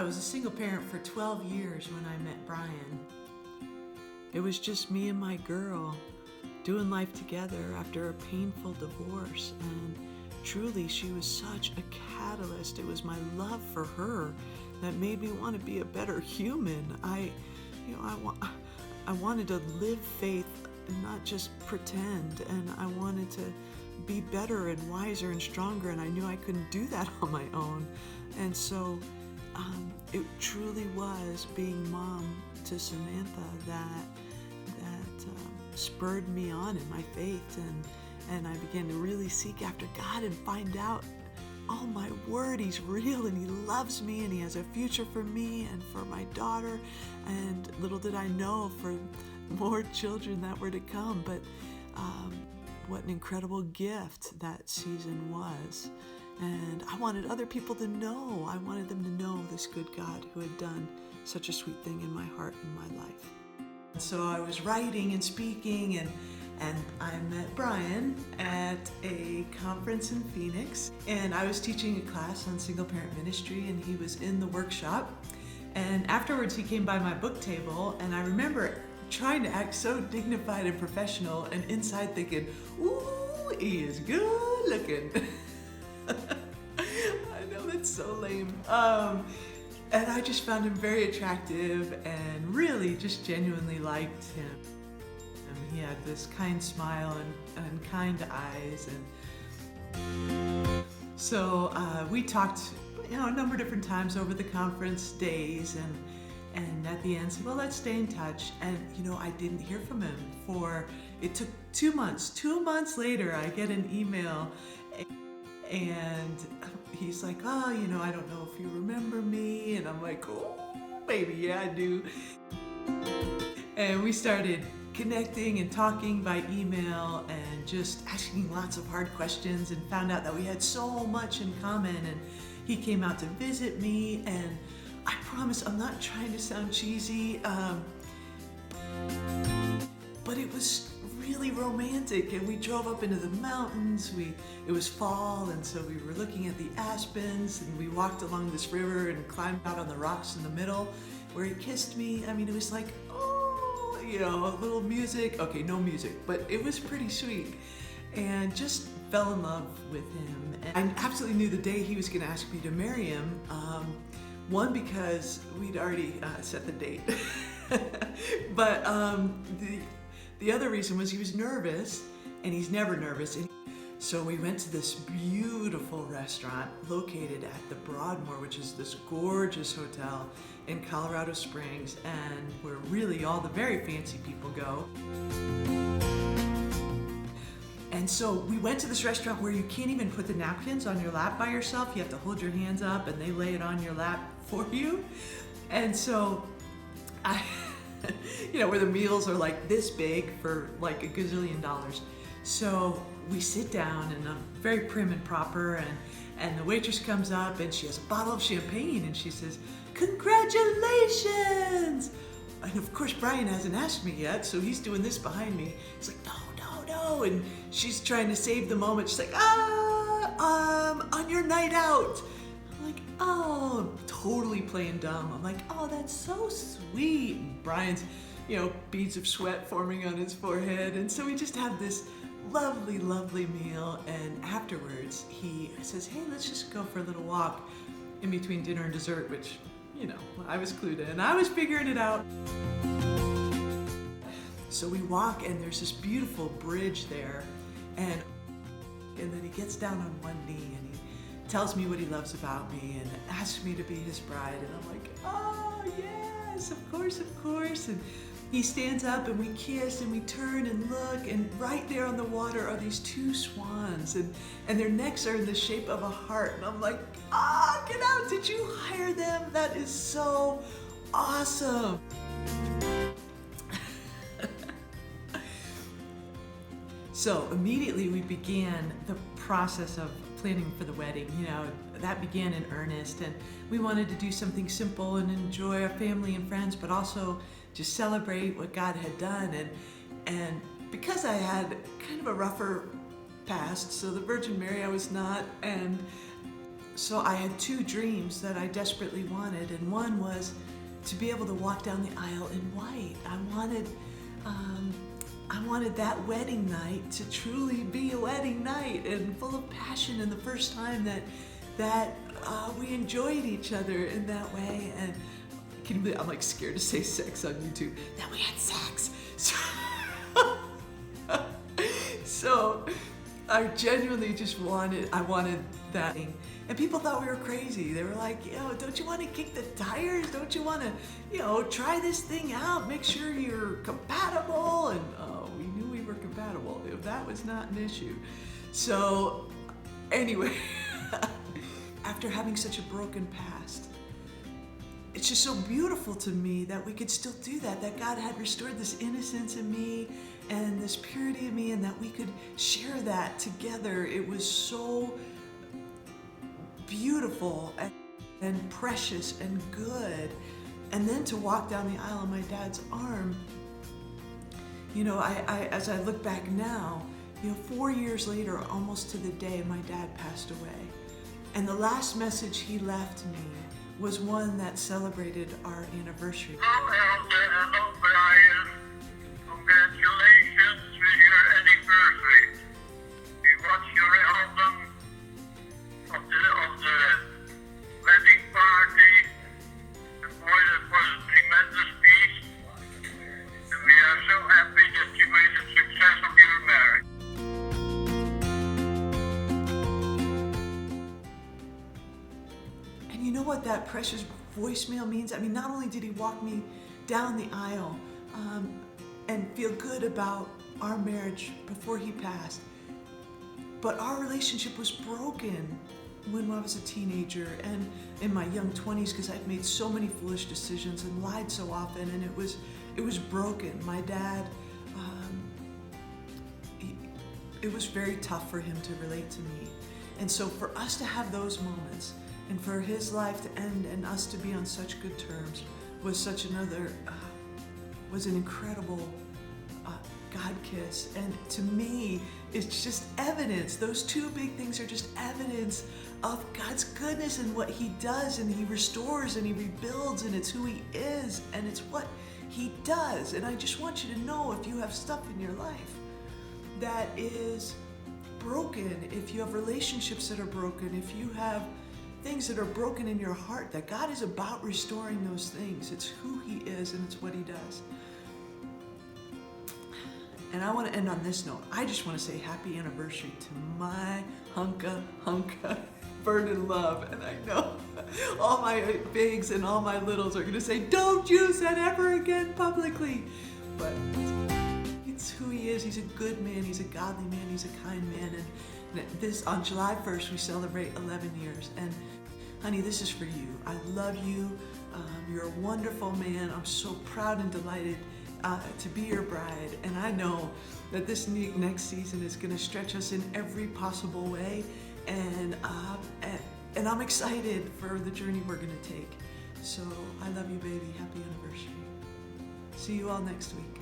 was a single parent for 12 years when I met Brian. It was just me and my girl doing life together after a painful divorce, and truly she was such a catalyst. It was my love for her that made me want to be a better human. I wanted to live faith and not just pretend, and I wanted to be better and wiser and stronger, and I knew I couldn't do that on my own. And so it truly was being mom to Samantha that spurred me on in my faith, and I began to really seek after God and find out, oh my word, he's real and he loves me and he has a future for me and for my daughter, and little did I know for more children that were to come. But what an incredible gift that season was. And I wanted other people to know. I wanted them to know this good God who had done such a sweet thing in my heart and my life. So I was writing and speaking, and I met Brian at a conference in Phoenix, and I was teaching a class on single parent ministry, and he was in the workshop. And afterwards he came by my book table, and I remember trying to act so dignified and professional, and inside thinking, ooh, he is good looking. I know that's so lame. And I just found him very attractive and really just genuinely liked him. He had this kind smile and kind eyes. And so we talked a number of different times over the conference days, and at the end said, well, let's stay in touch. And I didn't hear from him it took 2 months. 2 months later, I get an email, and he's like, oh, I don't know if you remember me. And I'm like, oh, baby, yeah, I do. And we started connecting and talking by email and just asking lots of hard questions, and found out that we had so much in common. And he came out to visit me, and I promise I'm not trying to sound cheesy, but it was really romantic. And we drove up into the mountains. It was fall, and so we were looking at the aspens, and we walked along this river and climbed out on the rocks in the middle where he kissed me. I mean, it was like, oh, a little music. Okay, no music, but it was pretty sweet, and just fell in love with him. And I absolutely knew the day he was going to ask me to marry him. One, because we'd already set the date, but the other reason was he was nervous, and he's never nervous. And so we went to this beautiful restaurant located at the Broadmoor, which is this gorgeous hotel in Colorado Springs, and where really all the very fancy people go. And so we went to this restaurant where you can't even put the napkins on your lap by yourself. You have to hold your hands up, and they lay it on your lap for you. And so where the meals are like this big for like a gazillion dollars. So we sit down, and I'm very prim and proper, and the waitress comes up, and she has a bottle of champagne, and she says, congratulations! And of course Brian hasn't asked me yet, so he's doing this behind me. He's like, no, and she's trying to save the moment. She's like, on your night out. I'm like, oh, totally playing dumb. I'm like, oh, that's so sweet. And Brian's, beads of sweat forming on his forehead. And so we just have this lovely, lovely meal. And afterwards, he says, hey, let's just go for a little walk in between dinner and dessert, which, I was clued in. I was figuring it out. So we walk, and there's this beautiful bridge there, and then he gets down on one knee, and he tells me what he loves about me and asks me to be his bride. And I'm like, oh yes, of course. And he stands up, and we kiss, and we turn and look, and right there on the water are these 2 swans, and their necks are in the shape of a heart. And I'm like, get out, did you hire them? That is so awesome. So immediately we began the process of planning for the wedding. That began in earnest, and we wanted to do something simple and enjoy our family and friends, but also just celebrate what God had done. And because I had kind of a rougher past, so the Virgin Mary I was not, and So I had two dreams that I desperately wanted, and one was to be able to walk down the aisle in white. I wanted that wedding night to truly be a wedding night and full of passion, and the first time that we enjoyed each other in that way. And can you believe, I'm like scared to say sex on YouTube, that we had sex. So I genuinely just wanted that thing. And people thought we were crazy. They were like, don't you want to kick the tires? Don't you want to, try this thing out, make sure you're compatible? And we knew we were compatible. That was not an issue. So anyway, after having such a broken past, it's just so beautiful to me that we could still do that God had restored this innocence in me and this purity in me, and that we could share that together. It was so beautiful and precious and good. And then to walk down the aisle on my dad's arm, I as I look back now, 4 years later, almost to the day, my dad passed away. And the last message he left me was one that celebrated our anniversary. Hello, Brian. Congratulations with your anniversary. We watched your album of the wedding party. And boy, that was a tremendous piece. And we are so happy that you made a success of your marriage. And you know what that precious voicemail means? I mean, not only did he walk me down the aisle and feel good about our marriage before he passed, but our relationship was broken when I was a teenager and in my young 20s, because I'd made so many foolish decisions and lied so often, and it was broken. My dad, it was very tough for him to relate to me. And so for us to have those moments and for his life to end and us to be on such good terms was was an incredible God kiss. And to me, it's just evidence. Those two big things are just evidence of God's goodness and what he does, and he restores and he rebuilds, and it's who he is and it's what he does. And I just want you to know, if you have stuff in your life that is broken, if you have relationships that are broken, if you have things that are broken in your heart, that God is about restoring those things. It's who he is and it's what he does. And I want to end on this note. I just want to say happy anniversary to my hunka burning love. And I know all my bigs and all my littles are going to say, don't use that ever again publicly. But it's who he is. He's a good man. He's a godly man. He's a kind man. And this, on July 1st, we celebrate 11 years. And honey, this is for you. I love you. You're a wonderful man. I'm so proud and delighted to be your bride. And I know that this next season is going to stretch us in every possible way. And I'm excited for the journey we're going to take. So I love you, baby. Happy anniversary. See you all next week.